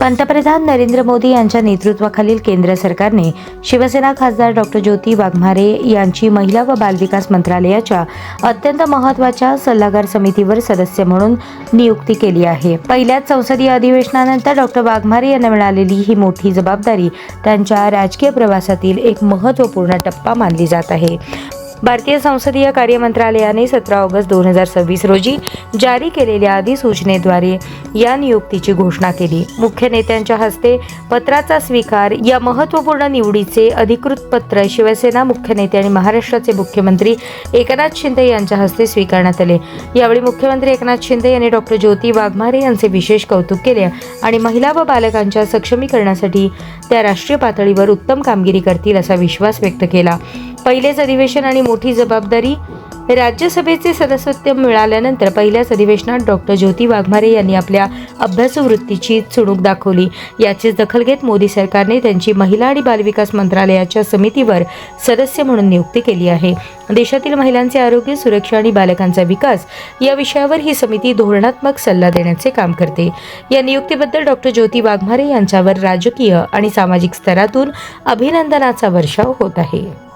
पंतप्रधान नरेंद्र मोदी यांच्या नेतृत्वाखालील केंद्र सरकारने शिवसेना खासदार डॉक्टर ज्योती वाघमारे यांची महिला व बालविकास मंत्रालयाच्या अत्यंत महत्त्वाच्या सल्लागार समितीवर सदस्य म्हणून नियुक्ती केली आहे। पहिल्याच संसदीय अधिवेशनानंतर डॉक्टर वाघमारे यांना मिळालेली ही मोठी जबाबदारी त्यांच्या राजकीय प्रवासातील एक महत्त्वपूर्ण टप्पा मानली जात आहे। भारतीय संसदीय कार्य मंत्रालयाने 17 ऑगस्ट 2026 रोजी जारी केलेल्या अधिसूचनेद्वारे या नियुक्तीची घोषणा केली। मुख्य नेत्यांच्या हस्ते पत्राचा स्वीकार या महत्त्वपूर्ण निवडीचे अधिकृत पत्र शिवसेना मुख्य नेते आणि महाराष्ट्राचे मुख्यमंत्री एकनाथ शिंदे यांच्या हस्ते स्वीकारण्यात आले। यावेळी मुख्यमंत्री एकनाथ शिंदे यांनी डॉक्टर ज्योती वाघमारे यांचे विशेष कौतुक केले आणि महिला व बालकांच्या सक्षमीकरणासाठी त्या राष्ट्रीय पातळीवर उत्तम कामगिरी करतील असा विश्वास व्यक्त केला। पहिलेच अधिवेशन आणि मोठी जबाबदारी राज्यसभेचे सदस्यत्व मिळाल्यानंतर पहिल्याच अधिवेशनात डॉक्टर ज्योती वाघमारे यांनी आपल्या अभ्यासू वृत्तीची चुणूक दाखवली। याचीच दखल घेत मोदी सरकारने त्यांची महिला आणि बालविकास मंत्रालयाच्या समितीवर सदस्य म्हणून नियुक्ती केली आहे। देशातील महिलांचे आरोग्य, सुरक्षा आणि बालकांचा विकास या विषयावर ही समिती धोरणात्मक सल्ला देण्याचे काम करते। या नियुक्तीबद्दल डॉक्टर ज्योती वाघमारे यांच्यावर राजकीय आणि सामाजिक स्तरातून अभिनंदनाचा वर्षाव होत आहे।